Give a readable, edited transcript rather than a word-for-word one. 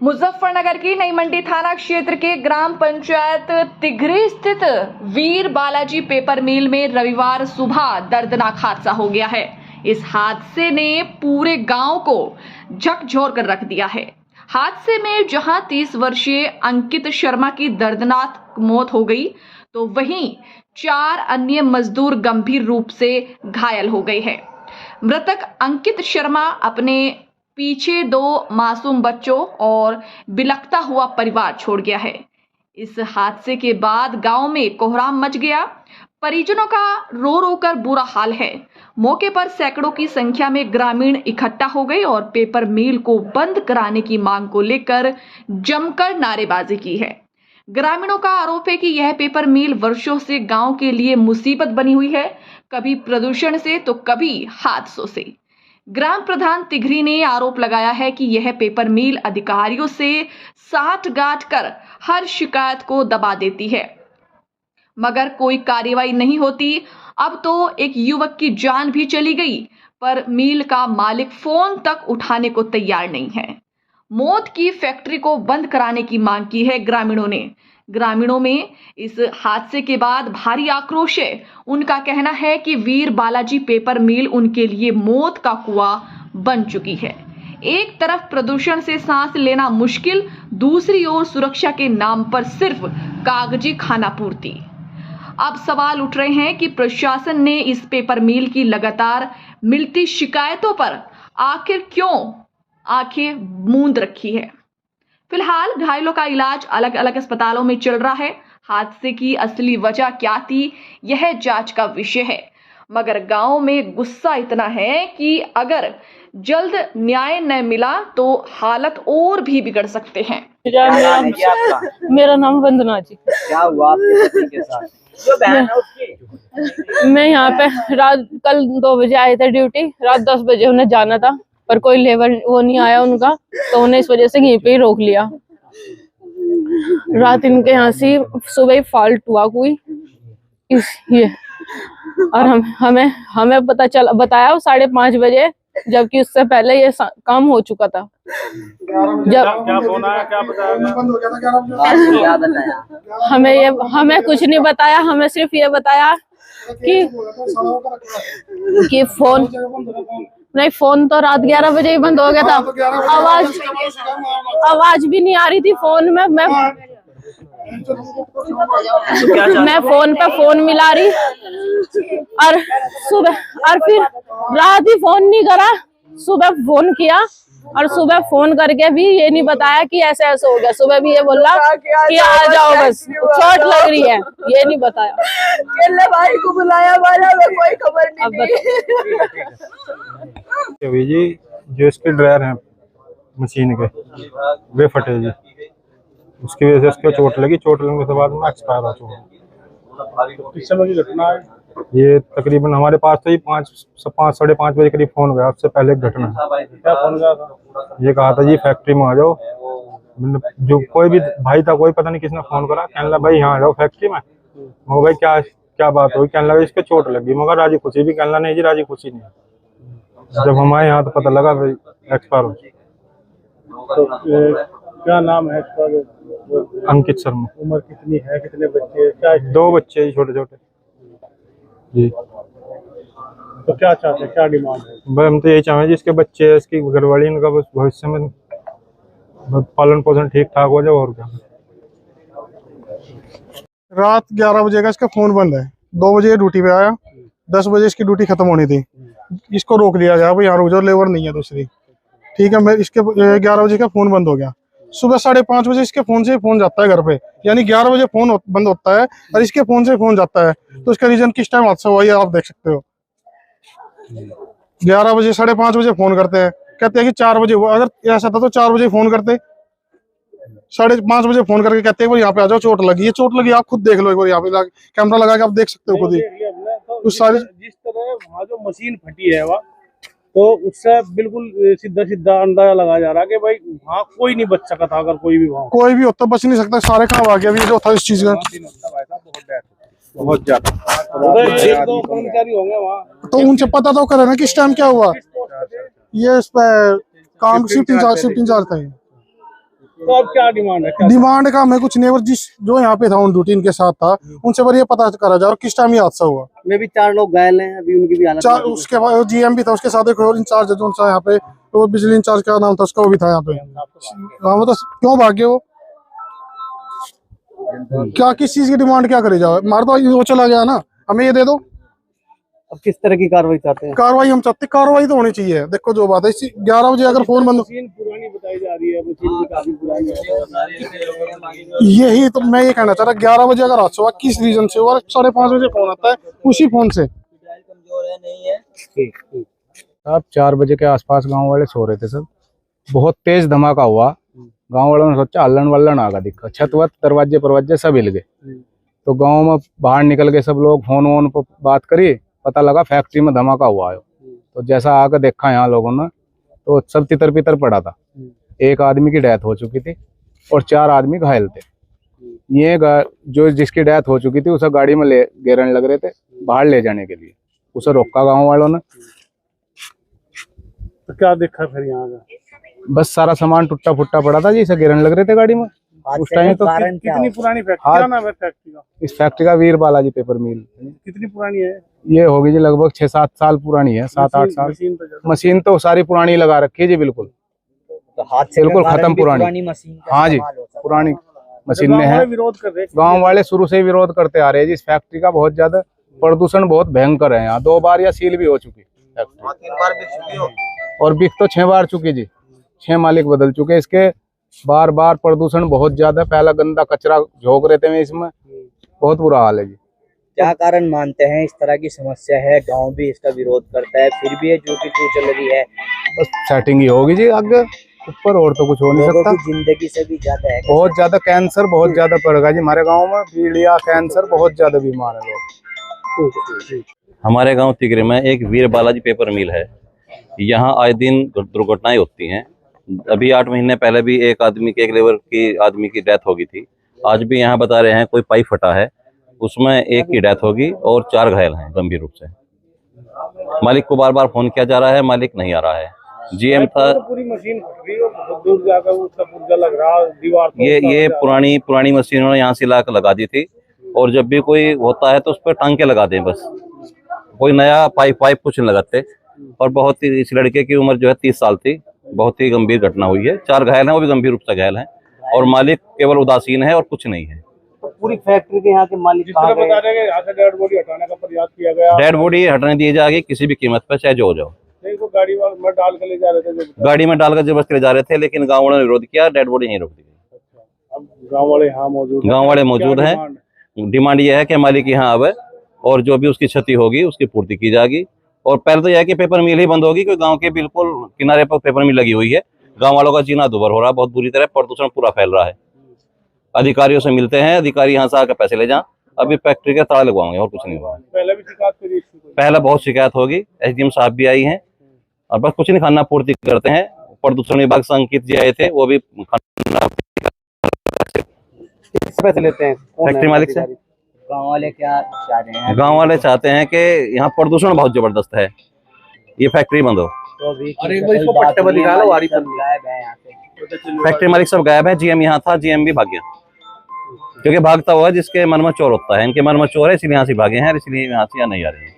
मुजफ्फरनगर की नई मंडी थाना क्षेत्र के ग्राम पंचायत तिघरी स्थित वीर बालाजी पेपर मिल में रविवार सुबह दर्दनाक हादसा हो गया है। इस हादसे ने पूरे गांव को झकझोर कर रख दिया है। हादसे में जहां 30 वर्षीय अंकित शर्मा की दर्दनाक मौत हो गई, तो वहीं 4 अन्य मजदूर गंभीर रूप से घायल हो गए हैं। मृतक अंकित शर्मा अपने पीछे 2 मासूम बच्चों और बिलखता हुआ परिवार छोड़ गया है। इस हादसे के बाद गांव में कोहराम मच गया। परिजनों का रो रो कर बुरा हाल है। मौके पर सैकड़ों की संख्या में ग्रामीण इकट्ठा हो गए और पेपर मिल को बंद कराने की मांग को लेकर जमकर नारेबाजी की है। ग्रामीणों का आरोप है कि यह पेपर मिल वर्षों से गांव के लिए मुसीबत बनी हुई है, कभी प्रदूषण से तो कभी हादसों से। ग्राम प्रधान तिघरी ने आरोप लगाया है कि यह पेपर मिल अधिकारियों से साठ-गांठ कर हर शिकायत को दबा देती है, मगर कोई कार्रवाई नहीं होती। अब तो एक युवक की जान भी चली गई, पर मिल का मालिक फोन तक उठाने को तैयार नहीं है। मौत की फैक्ट्री को बंद कराने की मांग की है ग्रामीणों ने। ग्रामीणों में इस हादसे के बाद भारी आक्रोश है। उनका कहना है कि वीर बालाजी पेपर मिल उनके लिए मौत का कुआं बन चुकी है। एक तरफ प्रदूषण से सांस लेना मुश्किल, दूसरी ओर सुरक्षा के नाम पर सिर्फ कागजी खाना पूर्ति। अब सवाल उठ रहे हैं कि प्रशासन ने इस पेपर मिल की लगातार मिलती शिकायतों पर आखिर क्यों आंखें मूंद रखी है। फिलहाल घायलों का इलाज अलग अलग अस्पतालों में चल रहा है। हादसे की असली वजह क्या थी, यह जांच का विषय है, मगर गांव में गुस्सा इतना है कि अगर जल्द न्याय न मिला तो हालत और भी बिगड़ सकते हैं। मेरा नाम वंदना जी। क्या हुआ आपके पति के साथ? जो बहन है उसकी। मैं यहाँ पे कल 2 बजे आए थे ड्यूटी, रात 10 बजे उन्हें जाना था, पर कोई लेबर वो नहीं आया उनका, तो उन्हें इस वजह से यहीं पे ही रोक लिया। रात इनके यहाँ से सुबह ही फॉल्ट हुआ कोई ये, और हमें बताया 5:30 बजे, जबकि उससे पहले ये काम हो चुका था। जब क्या फोन आया, क्या बताया? हमें कुछ नहीं बताया। हमें सिर्फ ये बताया कि फोन तो रात 11 बजे ही बंद हो गया था। आवाज भी नहीं आ रही थी फोन में। मैं फोन पे फोन मिला रही और सुबह, और फिर रात ही फोन नहीं करा, सुबह फोन किया और सुबह फोन करके भी ये नहीं बताया कि ऐसे ऐसे हो गया। सुबह भी ये बोला कि आ जाओ, बस चोट लग रही है, ये नहीं बताया। केले भाई को बुलाया, कोई खबर नहीं। जी जो इसके ड्रायर हैं मशीन के, वे फटे जी, उसकी वजह से उसको चोट लगी। चोट लगने के बाद में एक्सपायर हो चुका। किस समय की घटना है ये? तकरीबन हमारे पास तो ये 5 साढ़े 5 बजे करीब फोन गया। उससे पहले एक घटना है। क्या फोन गया था? ये कहा था जी फैक्ट्री में आ जाओ। जो कोई भी भाई था, कोई पता नहीं किसने फोन करा, कहने लगा भाई यहाँ आ जाओ फैक्ट्री में। मगर भाई क्या बात हुई? कहने लगा इसके चोट लगी। मगर राजी खुशी भी, कहने लगा नहीं जी राजी खुशी नहीं। जब हमारे यहाँ तो पता लगा भाई एक्सपायर हो। तो क्या नाम है इसका? अंकित शर्मा। उम्र कितनी है, कितने बच्चे? क्या 2 बच्चे ही छोटे छोटे जी। तो क्या चाहते हैं, क्या डिमांड है? भाई हम तो यही चाहेंगे जिसके बच्चे हैं, इसकी घरवाली, इनका बस भविष्य में पालन पोषण ठीक ठाक हो जाए, और क्या। रात 11 बजे का इसका फोन बंद है। 2 बजे ड्यूटी पे आया, 10 बजे इसकी ड्यूटी खत्म होनी थी। इसको रोक लिया गया, भाई यहाँ रुक जाओ, लेबर नहीं है दूसरी। ठीक है, मैं इसके 11 बजे का फोन बंद हो गया। सुबह 5:30 बजे इसके फोन से फोन जाता है घर पे, यानी 11 बजे फोन बंद होता है और इसके फोन से फोन जाता है। तो इसका रीजन किस टाइम हादसा हुआ ये आप देख सकते हो। 11 बजे 5:30 बजे फोन करते हैं, कहते हैं कि 4 बजे हुआ। अगर ऐसा था तो 4 बजे फोन करते, 5:30 बजे फोन करके कहते हैं यहाँ पे आ जाओ, चोट लगी है। चोट लगी आप खुद देख लो एक बार, यहाँ पे कैमरा लगा के आप देख सकते हो खुद ही। तो सारी जिस तरह वहाँ जो मशीन फटी है वहाँ, तो उससे बिल्कुल सीधा अंदाजा लगाया जा रहा है कि भाई वहाँ कोई नहीं बच सका था। अगर कोई भी होता बच नहीं सकता। सारे काम आ गया अभी जो था इस चीज का। बहुत ज्यादा कर्मचारी होंगे वहाँ, तो उनसे पता तो करे ना किस टाइम क्या हुआ। ये इस पे काम शिफ्ट इंचार्ज थे। तो अब क्या डिमांड है? डिमांड का मैं कुछ नहीं, और जिस जो यहाँ पे था उन रूटीन के साथ था उनसे पर ये पता करा जाए और किस टाइम ये हादसा हुआ। में भी 4 लोग घायल हैं, अभी उनकी भी हालत चार, उसके बाद GM भी था, उसके साथ एक और इंचार्ज है जो उनसा यहाँ पे, वो बिजली इंचार्ज का नाम था उसका, वो भी था यहाँ पे। हाँ मतलब क्यों भागे वो, क्या किस चीज की डिमांड क्या करे जाओ, मार तो वो चला गया ना, हमें ये दे दो। अब किस तरह की कार्रवाई चाहते हैं? कार्रवाई हम चाहते, कार्रवाई तो होनी चाहिए। देखो जो बात है, 11 बजे अगर फोन बंद, मशीन पुरानी बताई जा रही है, मशीन भी काफी पुरानी है। यही तो मैं ये कहना चाह रहा, 11 बजे अगर हादसा हुआ किस रीजन से हुआ, 5:30 बजे फोन आता है उसी फोन से। अब 4 बजे के आसपास गांव वाले सो रहे थे सब, बहुत तेज धमाका हुआ। गांव वालों ने सोचा अल्लन वल्लन आगा, दिखा छत वत दरवाजे परवाजे सब हिल गए। तो गांव में बाहर निकल के सब लोग फोन वोन पर बात करी, पता लगा फैक्ट्री में धमाका हुआ है। तो जैसा आकर देखा यहाँ लोगों ने तो सब तितर पितर पड़ा था। एक आदमी की डेथ हो चुकी थी और 4 आदमी घायल थे। ये जो जिसकी डेथ हो चुकी थी उसे गाड़ी में ले घेरने लग रहे थे बाहर ले जाने के लिए, उसे रोका गांव वालों ने। तो क्या देखा फिर यहाँ का? बस सारा सामान टूटा फुट्टा पड़ा था जी, इसे गिरने लग रहे थे गाड़ी में उस टाइम। तो कितनी पुरानी फैक्ट्री, क्या नाम है फैक्ट्री का? इस फैक्ट्री का वीर बालाजी पेपर मिल। कितनी पुरानी है? ये होगी जी लगभग 6-7 साल पुरानी है, 7-8 साल। मशीन तो सारी पुरानी लगा रखी है जी, बिल्कुल तो हादसे बिल्कुल का कारण खत्म भी पुरानी मशीन का हाँ जी, इस्तेमाल हो सकता है। पुरानी मशीन में है। विरोध कर रहे, गांव वाले शुरू से ही विरोध करते आ रहे हैं जी इस फैक्ट्री का। बहुत ज्यादा प्रदूषण बहुत भयंकर है यहाँ। 2 बार या सील भी हो चुकी फैक्ट्री, और बिक तो 6 बार चुकी जी। 6 मालिक बदल चुके इसके। बार बार प्रदूषण बहुत ज्यादा, पहला गंदा कचरा झोंक रहे थे इसमें, बहुत बुरा हाल है जी। क्या कारण मानते हैं इस तरह की समस्या है? गांव भी इसका विरोध करता है, फिर भी ये जो कि चल रही है। बस सेटिंग ही होगी जी आगे ऊपर, और तो कुछ हो नहीं लोगों सकता। की जिंदगी से भी ज्यादा है। बहुत ज्यादा कैंसर बहुत ज्यादा पड़ेगा जी हमारे गांव में। पीलिया कैंसर बहुत ज्यादा बीमार है लोग। हमारे गांव तिगरे में एक वीर बालाजी पेपर मिल है। यहाँ आए दिन दुर्घटनाएं होती हैं। अभी 8 महीने पहले भी एक आदमी के, एक लेबर की आदमी की डेथ हो गई थी। आज भी यहाँ बता रहे हैं कोई पाइप फटा है, उसमें एक की डेथ होगी और 4 घायल हैं गंभीर रूप से। मालिक को बार बार फोन किया जा रहा है, मालिक नहीं आ रहा है। GM था, पूरी मशीन फट गई और दूर जाकर उसका पुर्जा लग रहा, दीवार ये पुरानी मशीन उन्होंने यहाँ से लाकर लगा दी थी। और जब भी कोई होता है तो उस पर टांके लगा दें बस, कोई नया पाइप कुछ नहीं लगाते। और बहुत ही, इस लड़के की उम्र जो है 30 साल थी। बहुत ही गंभीर घटना हुई है। 4 घायल हैं, वो भी गंभीर रूप से घायल हैं। और मालिक केवल उदासीन है और कुछ नहीं है। तो पूरी फैक्ट्री के यहाँ के मालिक कहाँ गए? बता रहे हैं यहाँ से डेड बॉडी हटाने का प्रयास किया गया। डेड बॉडी हटाने दी जाएगी किसी भी कीमत पर, चाहे जो हो जाओ। नहीं तो गाड़ी में डाल कर ले जा रहे थे, गाड़ी में डालकर जबरदस्ती ले जा रहे थे, लेकिन गाँव वालों ने विरोध किया, डेड बॉडी यहीं रोक दी गई। अब गाँव वाले यहाँ मौजूद हैं। गाँव वाले मौजूद हैं। डिमांड ये है कि मालिक यहाँ आवे और जो भी उसकी क्षति होगी उसकी पूर्ति की जाएगी। और पहले तो यह है कि पेपर मिल ही बंद होगी, क्योंकि गांव के बिल्कुल किनारे पर पेपर मिल लगी हुई है। गांव वालों का जीना दुभर हो रहा है, बहुत बुरी तरह प्रदूषण पूरा फैल रहा है। अधिकारियों से मिलते हैं, अधिकारी यहाँ से आकर पैसे ले जाएं। अभी फैक्ट्री के ताला लगवाएंगे और कुछ नहीं हुआ। पहले भी शिकायत करी, पहले बहुत शिकायत होगी, SDM साहब भी आई हैं और बस कुछ नहीं, खाना पूर्ति करते हैं। प्रदूषण विभाग से अंकित जी आए थे, वो भी पैसे लेते हैं फैक्ट्री मालिक से। गाँव वाले क्या चाह रहे हैं? गाँव वाले चाहते हैं कि यहाँ प्रदूषण बहुत जबरदस्त है, ये फैक्ट्री बंद हो। तो अभी इसको पट्टे पर निकालो, वारी पर गायब है यहाँ से। फैक्ट्री मालिक सब गायब है। GM यहाँ था, GM भी भाग गया, क्योंकि भागता हुआ जिसके मन में चोर होता है। इनके मन में चोर है, इसलिए यहाँ से भागे हैं, इसलिए यहाँ से यहाँ नहीं आ रहे हैं।